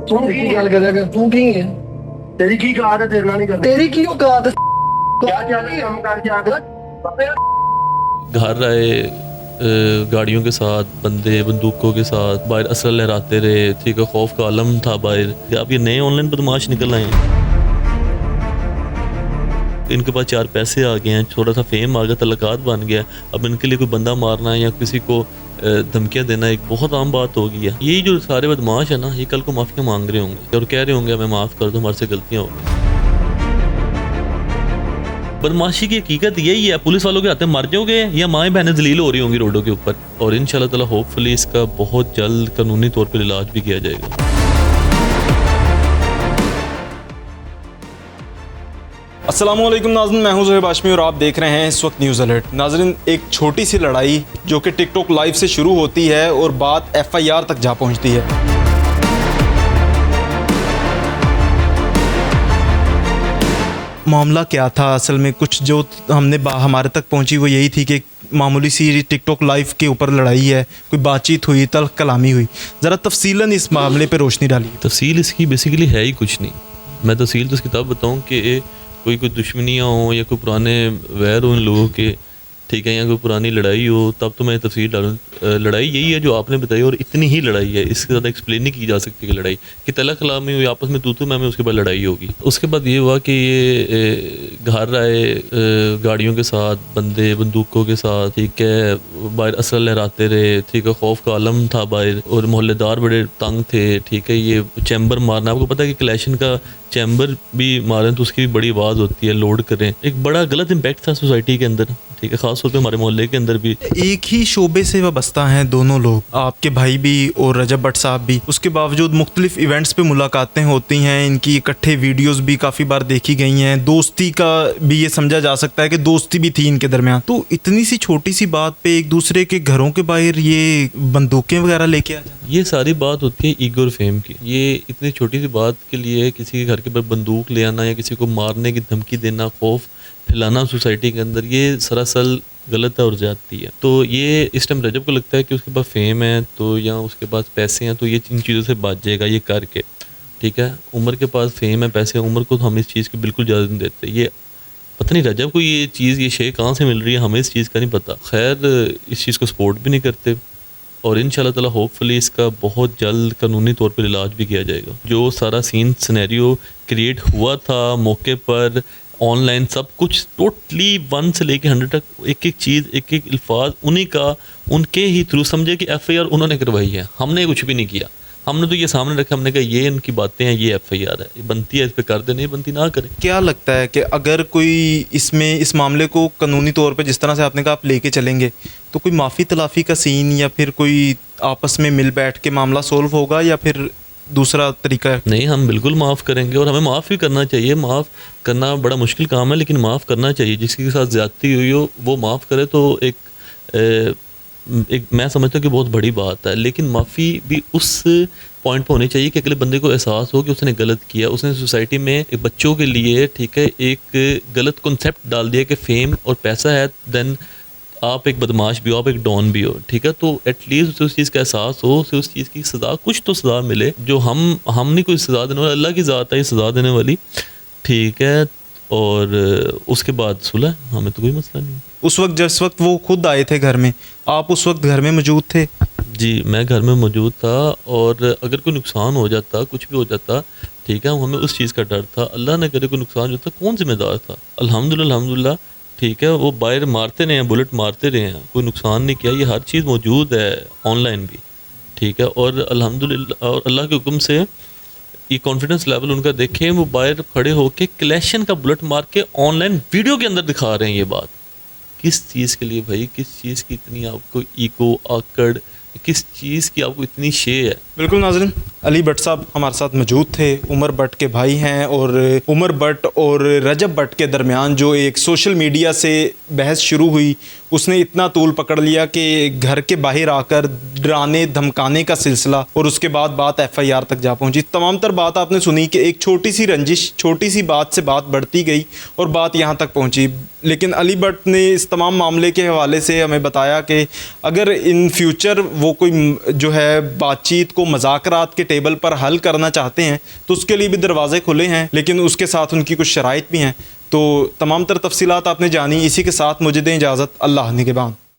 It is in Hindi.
ਤੂੰ ਕੀ ਗੱਲ ਕਰੇਗਾ? ਤੂੰ ਕੀ ਹੈ? ਤੇਰੀ ਕੀ ਔਕਾਤ ਹੈ ਤੇਰੇ ਨਾਲ ਨਹੀਂ ਕਰਨੀ? ਤੇਰੀ ਕੀ औकात है? क्या क्या काम कर जा घर आए गाड़ियों के साथ, बंदे बंदूकों के साथ बाहर असर लहराते रहे। ठीक है, खौफ का आलम था बाहर कि अब ये नए ऑनलाइन बदमाश निकल आए हैं। इनके पास 4 पैसे आ गए हैं, थोड़ा सा फेम आ गया, तलकात बन गया। अब इनके लिए कोई बंदा मारना या किसी को धमकियाँ देना एक बहुत आम बात हो गई है। यही जो सारे बदमाश है ना, ये कल को माफ़िया मांग रहे होंगे और कह रहे होंगे हमें माफ़ कर दो, हमारे से गलतियाँ हो गई। बदमाशी की हकीकत यही है, पुलिस वालों के हाथ में मर जाओगे या माएँ बहनें जलील हो रही होंगी रोडों के ऊपर। और इंशाल्लाह ताला होपफुली इसका बहुत जल्द कानूनी तौर पर इलाज भी किया जाएगा। अस्सलामुअलैकुम नाज़रीन, मैं हूं ज़ोहेब हाशमी और आप देख रहे हैं इस वक्त न्यूज़ अलर्ट। नाज़रीन, एक छोटी सी लड़ाई जो कि टिकटॉक लाइव से शुरू होती है और बात FIR तक जा पहुंचती है। मामला क्या था असल में? कुछ जो हमारे तक पहुंची वो यही थी कि मामूली सी टिकटॉक लाइव के ऊपर लड़ाई है, कोई बातचीत हुई, तल्ख कलामी हुई। ज़रा तफसीलन इस मामले पे रोशनी डालिए। तफसील इसकी बेसिकली है ही कुछ नहीं। मैं तफसील तो इसकी तब बताऊँ कि कोई दुश्मनियाँ हों या कोई पुराने वैर हो इन लोगों के, ठीक है, या कोई पुरानी लड़ाई हो, तब तो मैं तफसील डालूँ। लड़ाई यही है जो आपने बताई और इतनी ही लड़ाई है, इससे ज़्यादा एक्सप्लेन नहीं की जा सकती कि लड़ाई कि तला कलामी हुई, आपस में तू मैं उसके बाद लड़ाई होगी। उसके बाद ये हुआ कि ये घर आए गाड़ियों के साथ, बंदे बंदूकों के साथ, ठीक है, बाहर असर लहराते रहे। ठीक है, खौफ का आलम था बाहर और मोहल्लेदार बड़े तंग थे। ठीक है, ये चैम्बर मारना, आपको पता है कि क्लैशन का चैम्बर भी मारें तो उसकी भी बड़ी आवाज़ होती है, लोड करें, एक बड़ा गलत इम्पैक्ट था सोसाइटी के अंदर। ठीक है, खास तौर पे हमारे मोहल्ले के अंदर भी। एक ही शोबे से वाबस्ता हैं दोनों लोग, आपके भाई भी और रजब भट्ट साहब भी। उसके बावजूद मुख्तलिफ इवेंट्स पे मुलाकातें होती हैं, इनकी इकट्ठे वीडियोस भी काफ़ी बार देखी गई हैं। दोस्ती का भी ये समझा जा सकता है कि दोस्ती भी थी इनके दरमियान। तो इतनी सी छोटी सी बात पे एक दूसरे के घरों के बाहर ये बंदूकें वगैरह लेके आ जाए, ये सारी बात होती है ईगो और फेम की। ये इतनी छोटी सी बात के लिए किसी के घर के ऊपर बंदूक ले आना या किसी को मारने की धमकी देना, खौफ फैलाना सोसाइटी के अंदर, ये सरासर गलत है और ज़्यादती है। तो ये इस टाइम रजब को लगता है कि उसके पास फेम है तो या उसके पास पैसे हैं तो ये इन चीज़ों से बच जाएगा ये करके। ठीक है, उमर के पास फेम है, पैसे, उमर को तो हम इस चीज़ की बिल्कुल इजाज़त नहीं देते। ये पता नहीं रजब को ये चीज़, ये शे कहाँ से मिल रही है, हमें इस चीज़ का नहीं पता। खैर, इस चीज़ को सपोर्ट भी नहीं करते और इंशाल्लाह ताला होपफुली इसका बहुत जल्द कानूनी तौर पर इलाज भी किया जाएगा। जो सारा सीन सिनेरियो क्रिएट हुआ था मौके पर, ऑनलाइन सब कुछ टोटली 1 से लेके 100 तक, एक एक चीज़, एक एक अल्फाज उन्हीं का, उनके ही थ्रू समझे कि FIR उन्होंने करवाई है, हमने कुछ भी नहीं किया। हमने तो ये सामने रखा, हमने कहा ये इनकी बातें हैं, ये FIR है, ये बनती है, इस पर कर दे, नहीं बनती ना करें। क्या लगता है कि अगर कोई इस मामले को कानूनी तौर पे जिस तरह से आपने कहा आप लेके चलेंगे, तो कोई माफ़ी तलाफ़ी का सीन या फिर कोई आपस में मिल बैठ के मामला सोल्व होगा या फिर दूसरा तरीका है? नहीं, हम बिल्कुल माफ़ करेंगे और हमें माफ़ भी करना चाहिए। माफ़ करना बड़ा मुश्किल काम है लेकिन माफ़ करना चाहिए। जिसके साथ ज़्यादती हुई हो वो माफ़ करे तो एक मैं समझता हूँ कि बहुत बड़ी बात है। लेकिन माफ़ी भी उस पॉइंट पर होनी चाहिए कि अगले बंदे को एहसास हो कि उसने गलत किया, उसने सोसाइटी में एक बच्चों के लिए, ठीक है, एक गलत कॉन्सेप्ट डाल दिया कि फेम और पैसा है, देन आप एक बदमाश भी हो, आप एक डॉन भी हो। ठीक है, तो एटलीस्ट उसे उस चीज़ का एहसास हो, उसे उस चीज़ की सज़ा, कुछ तो सज़ा मिले। जो हम नहीं कोई सज़ा देने वाला, अल्लाह की ज़ात है ये सज़ा देने वाली। ठीक है, और उसके बाद सुलह, हमें तो कोई मसला नहीं। उस वक्त जिस वक्त वो खुद आए थे घर में, आप उस वक्त घर में मौजूद थे? जी, मैं घर में मौजूद था और अगर कोई नुकसान हो जाता, कुछ भी हो जाता, ठीक है, हमें उस चीज़ का डर था। अल्लाह ने करे कोई नुकसान हो जाता, कौन जिम्मेदार था? अल्हम्दुलिल्लाह, ठीक है, वो बाहर मारते रहे हैं, बुलेट मारते रहे हैं, कोई नुकसान नहीं किया। ये हर चीज़ मौजूद है ऑनलाइन भी, ठीक है, और अल्हम्दुलिल्लाह और अल्लाह के हुक्म से ये कॉन्फिडेंस लेवल उनका देखें, वो बाहर खड़े होके क्लैशन का बुलेट मार के ऑनलाइन वीडियो के अंदर दिखा रहे हैं। ये बात किस चीज़ के लिए भाई, किस चीज़ की इतनी आपको ईगो, आकड़, किस चीज़ की आपको इतनी शे है? बिल्कुल नाज़रीन, अली भट्ट साहब हमारे साथ मौजूद थे। उमर भट्ट के भाई हैं और उमर भट्ट और रजब भट्ट के दरमियान जो एक सोशल मीडिया से बहस शुरू हुई, उसने इतना तूल पकड़ लिया कि घर के बाहर आकर डराने धमकाने का सिलसिला, और उसके बाद बात FIR तक जा पहुंची। तमाम तर बात आपने सुनी कि एक छोटी सी रंजिश, छोटी सी बात से बात बढ़ती गई और बात यहाँ तक पहुंची। लेकिन अली भट्ट ने इस तमाम मामले के हवाले से हमें बताया कि अगर इन फ्यूचर वो कोई जो है बातचीत को मज़ाकरात के टेबल पर हल करना चाहते हैं तो उसके लिए भी दरवाजे खुले हैं, लेकिन उसके साथ उनकी कुछ शराइत भी हैं। तो तमाम तर तफसीलात आपने जानी। इसी के साथ मुझे दें इजाज़त। अल्लाह निगहबान।